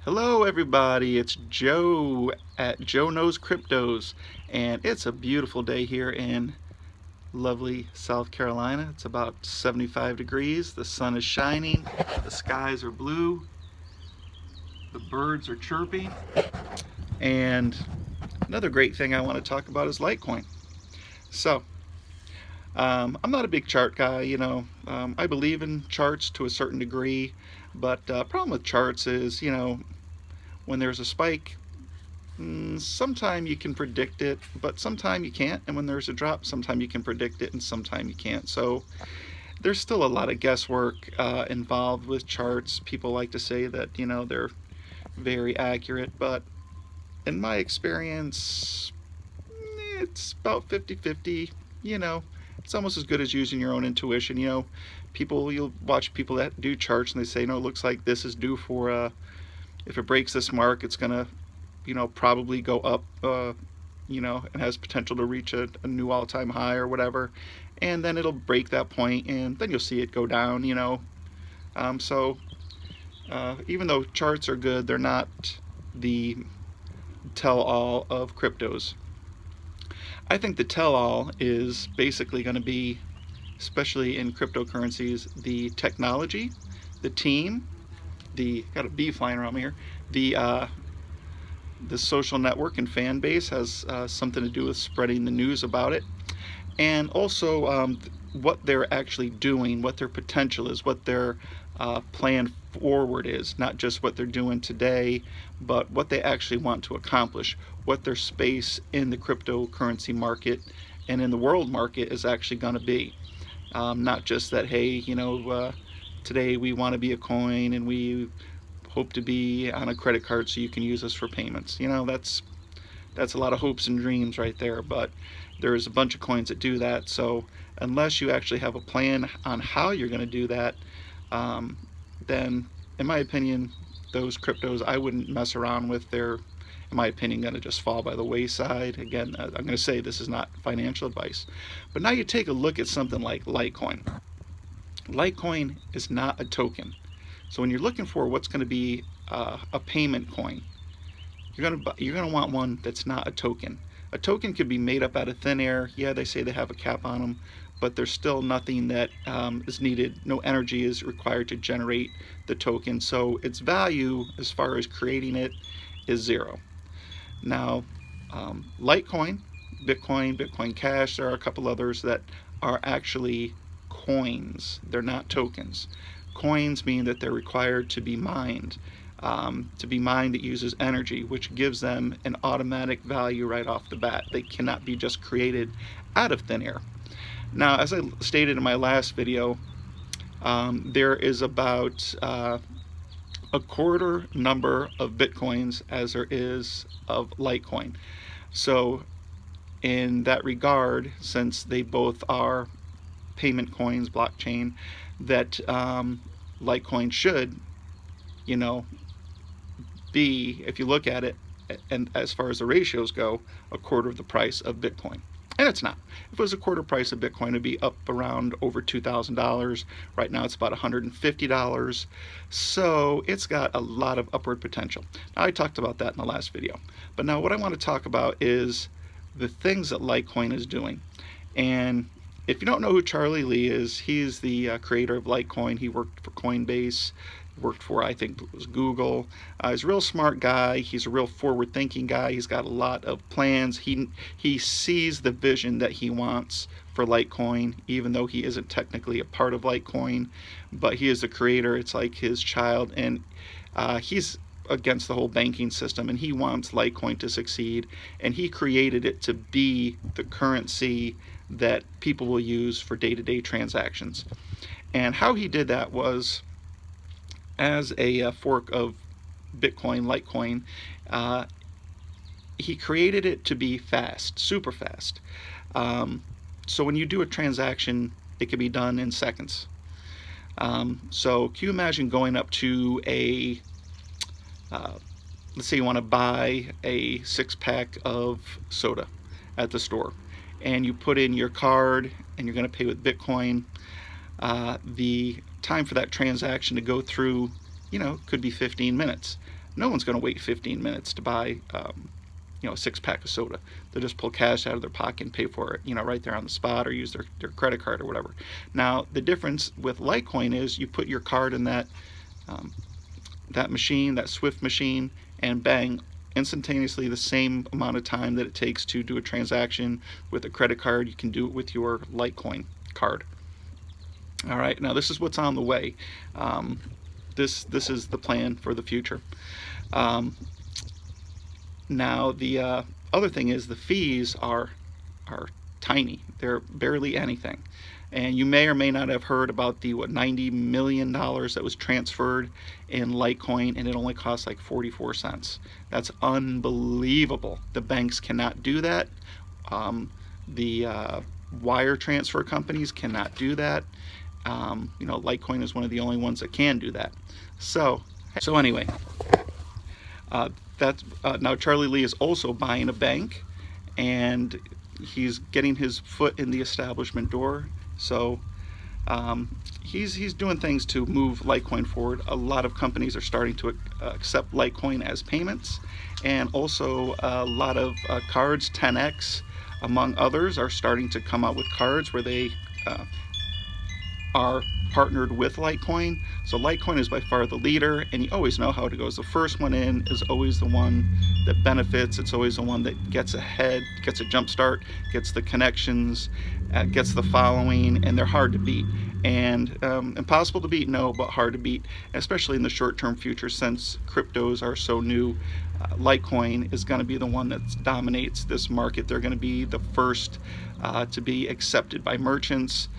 Hello everybody, it's Joe at Joe Knows Cryptos, and it's a beautiful day here in lovely South Carolina. It's about 75 degrees, the sun is shining, the skies are blue, the birds are chirping, and another great thing I want to talk about is Litecoin. So, I'm not a big chart guy, I believe in charts to a certain degree, but problem with charts is, when there's a spike, sometime you can predict it, but sometime you can't. And when there's a drop, sometime you can predict it and sometime you can't. So there's still a lot of guesswork involved with charts. People like to say that, they're very accurate, but in my experience, it's about 50-50. It's almost as good as using your own intuition. You'll watch people that do charts and they say, no, it looks like this is due for, if it breaks this mark, it's going to probably go up, and has potential to reach a new all-time high or whatever, and then it'll break that point, and then you'll see it go down, so even though charts are good, they're not the tell-all of cryptos. I think the tell-all is basically going to be, especially in cryptocurrencies, the technology, the team, got a bee flying around me here, the social network and fan base has something to do with spreading the news about it, and also what they're actually doing, what their potential is, what their plan forward is, not just what they're doing today, but what they actually want to accomplish, what their space in the cryptocurrency market and in the world market is actually going to be. Not just that, hey, today we want to be a coin and we hope to be on a credit card so you can use us for payments. That's a lot of hopes and dreams right there, but there's a bunch of coins that do that. So unless you actually have a plan on how you're going to do that, then in my opinion, those cryptos I wouldn't mess around with. They're, in my opinion, going to just fall by the wayside. Again, I'm going to say this is not financial advice, but now you take a look at something like Litecoin. Litecoin is not a token. So when you're looking for what's going to be a payment coin, you're going to want one that's not a token. A token could be made up out of thin air. Yeah, they say they have a cap on them, but there's still nothing that is needed. No energy is required to generate the token. So its value, as far as creating it, is zero. Now, Litecoin, Bitcoin, Bitcoin Cash, there are a couple others that are actually coins. They're not tokens. Coins mean that they're required to be mined. To be mined, it uses energy, which gives them an automatic value right off the bat. They cannot be just created out of thin air. Now, as I stated in my last video, there is about a quarter number of Bitcoins as there is of Litecoin. So in that regard, since they both are payment coins, blockchain, that Litecoin should, be, if you look at it, and as far as the ratios go, a quarter of the price of Bitcoin. And it's not. If it was a quarter price of Bitcoin, it'd be up around over $2,000. Right now it's about $150. So it's got a lot of upward potential. Now, I talked about that in the last video. But now what I want to talk about is the things that Litecoin is doing. And if you don't know who Charlie Lee is, he's the creator of Litecoin. He worked for Coinbase, worked for, I think it was Google. He's a real smart guy. He's a real forward-thinking guy. He's got a lot of plans. He sees the vision that he wants for Litecoin, even though he isn't technically a part of Litecoin, but he is the creator. It's like his child, and he's against the whole banking system, and he wants Litecoin to succeed, and he created it to be the currency that people will use for day-to-day transactions. And how he did that was as a fork of Bitcoin, Litecoin. He created it to be fast, super fast. So when you do a transaction, it can be done in seconds. So can you imagine going up to a, let's say you want to buy a 6-pack of soda at the store, and you put in your card and you're going to pay with Bitcoin. The time for that transaction to go through, could be 15 minutes. no one's going to wait 15 minutes to buy a 6-pack of soda. They'll just pull cash out of their pocket and pay for it, right there on the spot, or use their credit card or whatever. Now, the difference with Litecoin is you put your card in that machine, that Swift machine, and bang, instantaneously, the same amount of time that it takes to do a transaction with a credit card, you can do it with your Litecoin card. All right, now this is what's on the way. This is the plan for the future. Now the other thing is the fees are tiny. They're barely anything. And you may or may not have heard about the $90 million that was transferred in Litecoin, and it only costs like 44 cents. That's unbelievable. The banks cannot do that. The wire transfer companies cannot do that. Litecoin is one of the only ones that can do that. So anyway, now Charlie Lee is also buying a bank, and he's getting his foot in the establishment door. So he's doing things to move Litecoin forward. A lot of companies are starting to accept Litecoin as payments, and also a lot of cards, 10x among others, are starting to come out with cards where they are partnered with Litecoin. So Litecoin is by far the leader, and you always know how it goes. The first one in is always the one that benefits. It's always the one that gets ahead, gets a jump start, gets the connections, gets the following, and they're hard to beat. And impossible to beat, no, but hard to beat, especially in the short-term future, since cryptos are so new. Litecoin is going to be the one that dominates this market. They're going to be the first to be accepted by merchants.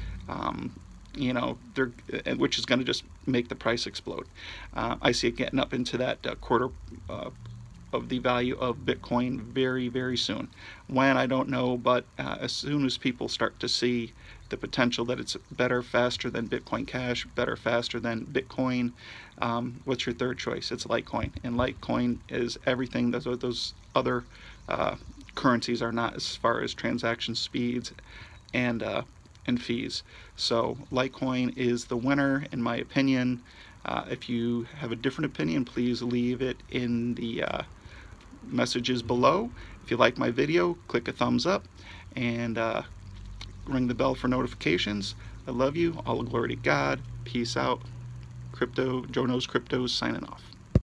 Which is going to just make the price explode. I see it getting up into that quarter of the value of Bitcoin very, very soon. When, I don't know, but as soon as people start to see the potential that it's better, faster than Bitcoin Cash, better, faster than Bitcoin, what's your third choice? It's Litecoin. And Litecoin is everything those other currencies are not, as far as transaction speeds and fees. So Litecoin is the winner, in my opinion. If you have a different opinion, please leave it in the messages below. If you like my video, click a thumbs up and ring the bell for notifications. I love you. All glory to God. Peace out. Joe Knows Cryptos signing off.